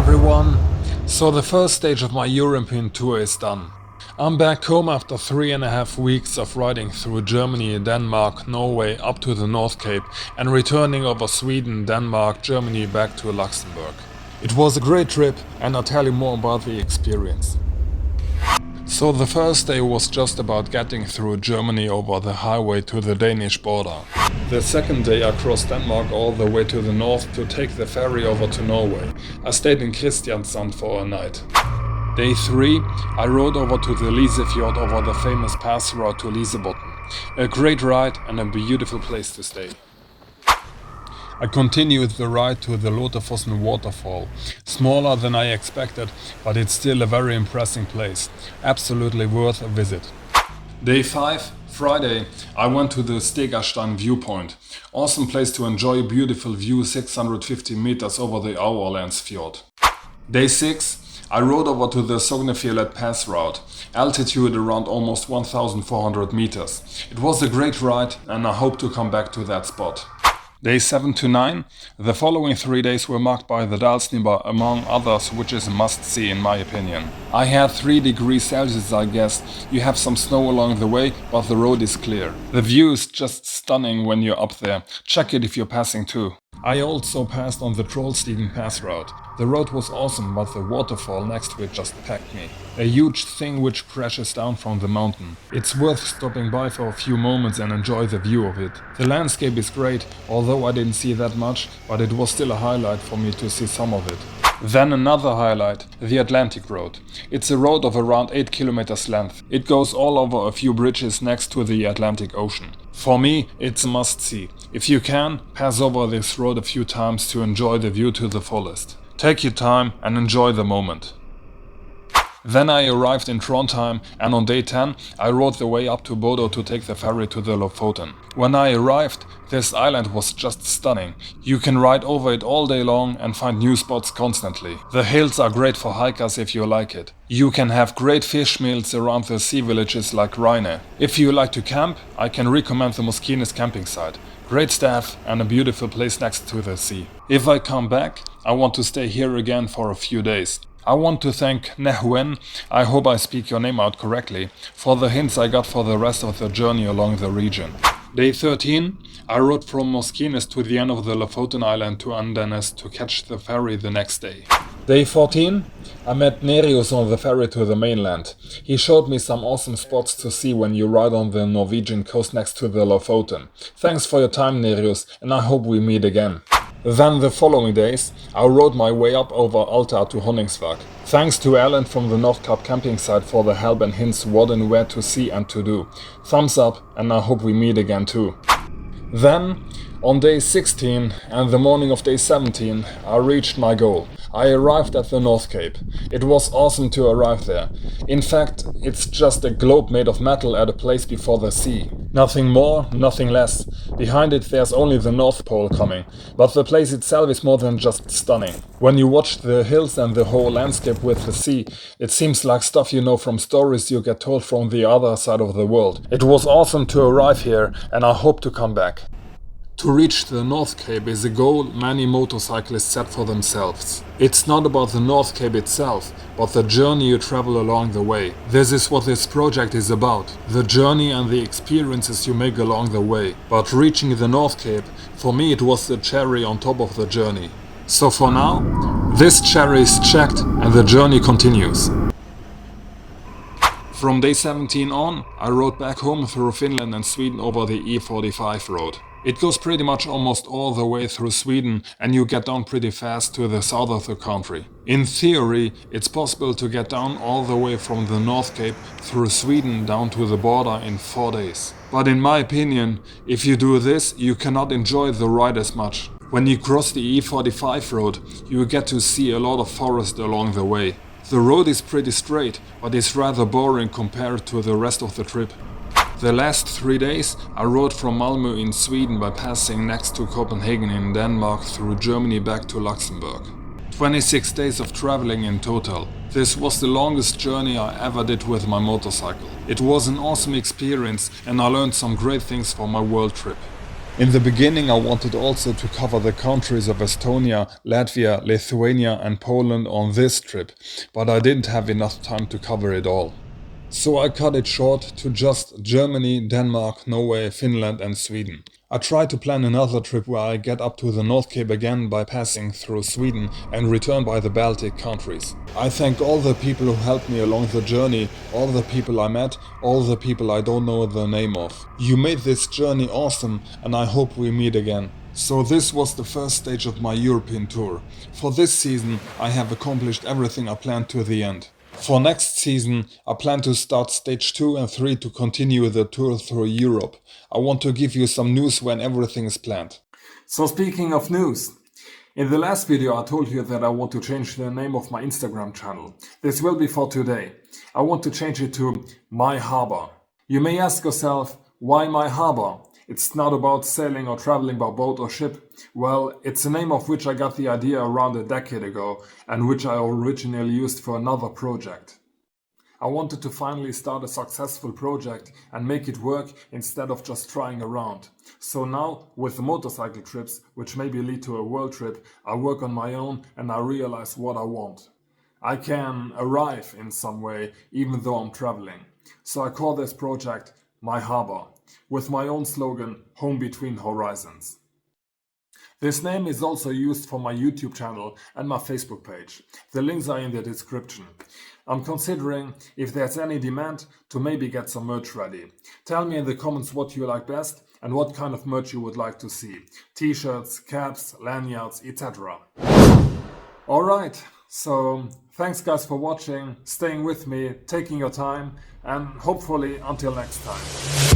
everyone! So the first stage of my European tour is done. I'm back home after 3.5 weeks of riding through Germany, Denmark, Norway up to the North Cape and returning over Sweden, Denmark, Germany back to Luxembourg. It was a great trip and I'll tell you more about the experience. So the first day was just about getting through Germany over the highway to the Danish border. The second day I crossed Denmark all the way to the north to take the ferry over to Norway. I stayed in Kristiansand for a night. Day 3, I rode over to the Lysefjord over the famous pass route to Lysebotn. A great ride and a beautiful place to stay. I continued the ride to the Lotefossen waterfall. Smaller than I expected, but it's still a very impressive place. Absolutely worth a visit. Day 5, Friday, I went to the Stegastein viewpoint. Awesome place to enjoy a beautiful view 650 meters over the Auerlands fjord. Day 6, I rode over to the Sognefjellet pass route. Altitude around almost 1400 meters. It was a great ride and I hope to come back to that spot. Day 7 to 9, the following 3 days were marked by the Dalsniba among others, which is a must-see in my opinion. I had 3 degrees Celsius I guess, you have some snow along the way, but the road is clear. The view is just stunning when you're up there, check it if you're passing too. I also passed on the Trollstigen pass route. The road was awesome, but the waterfall next to it just packed me. A huge thing which crashes down from the mountain. It's worth stopping by for a few moments and enjoy the view of it. The landscape is great, although I didn't see that much, but it was still a highlight for me to see some of it. Then another highlight, the Atlantic Road. It's a road of around 8 kilometers length. It goes all over a few bridges next to the Atlantic Ocean. For me, it's a must-see. If you can, pass over this road a few times to enjoy the view to the fullest. Take your time and enjoy the moment. Then I arrived in Trondheim and on day 10 I rode the way up to Bodo to take the ferry to the Lofoten. When I arrived, this island was just stunning. You can ride over it all day long and find new spots constantly. The hills are great for hikers if you like it. You can have great fish meals around the sea villages like Rhine. If you like to camp, I can recommend the Moskines camping site. Great staff and a beautiful place next to the sea. If I come back, I want to stay here again for a few days. I want to thank Nehuen, I hope I speak your name out correctly, for the hints I got for the rest of the journey along the region. Day 13, I rode from Moskines to the end of the Lofoten Island to Andenes to catch the ferry the next day. Day 14, I met Nerius on the ferry to the mainland. He showed me some awesome spots to see when you ride on the Norwegian coast next to the Lofoten. Thanks for your time, Nerius, and I hope we meet again. Then the following days, I rode my way up over Alta to Honningsvåg. Thanks to Alan from the North Cape camping site for the help and hints what and where to see and to do. Thumbs up and I hope we meet again too. Then, on day 16 and the morning of day 17, I reached my goal. I arrived at the North Cape. It was awesome to arrive there. In fact, it's just a globe made of metal at a place before the sea. Nothing more, nothing less. Behind it there's only the North Pole coming, but the place itself is more than just stunning. When you watch the hills and the whole landscape with the sea, it seems like stuff you know from stories you get told from the other side of the world. It was awesome to arrive here and I hope to come back. To reach the North Cape is a goal many motorcyclists set for themselves. It's not about the North Cape itself, but the journey you travel along the way. This is what this project is about, the journey and the experiences you make along the way. But reaching the North Cape, for me it was the cherry on top of the journey. So for now, this cherry is checked and the journey continues. From day 17 on, I rode back home through Finland and Sweden over the E45 road. It goes pretty much almost all the way through Sweden and you get down pretty fast to the south of the country. In theory, it's possible to get down all the way from the North Cape through Sweden down to the border in 4 days. But in my opinion, if you do this, you cannot enjoy the ride as much. When you cross the E45 road, you get to see a lot of forest along the way. The road is pretty straight, but it's rather boring compared to the rest of the trip. The last 3 days I rode from Malmö in Sweden by passing next to Copenhagen in Denmark through Germany back to Luxembourg. 26 days of traveling in total. This was the longest journey I ever did with my motorcycle. It was an awesome experience and I learned some great things for my world trip. In the beginning I wanted also to cover the countries of Estonia, Latvia, Lithuania and Poland on this trip, but I didn't have enough time to cover it all. So I cut it short to just Germany, Denmark, Norway, Finland and Sweden. I tried to plan another trip where I get up to the North Cape again by passing through Sweden and return by the Baltic countries. I thank all the people who helped me along the journey, all the people I met, all the people I don't know the name of. You made this journey awesome and I hope we meet again. So this was the first stage of my European tour. For this season I have accomplished everything I planned to the end. For next season, I plan to start stage 2 and 3 to continue the tour through Europe. I want to give you some news when everything is planned. So speaking of news, in the last video I told you that I want to change the name of my Instagram channel. This will be for today. I want to change it to My Harbor. You may ask yourself, why My Harbor? It's not about sailing or traveling by boat or ship. Well, it's a name of which I got the idea around a decade ago and which I originally used for another project. I wanted to finally start a successful project and make it work instead of just trying around. So now, with the motorcycle trips, which maybe lead to a world trip, I work on my own and I realize what I want. I can arrive in some way even though I'm traveling. So I call this project My Harbor, with my own slogan, Home Between Horizons. This name is also used for my YouTube channel and my Facebook page. The links are in the description. I'm considering, if there's any demand, to maybe get some merch ready. Tell me in the comments what you like best and what kind of merch you would like to see. T-shirts, caps, lanyards, etc. Alright, so thanks guys for watching, staying with me, taking your time, and hopefully until next time.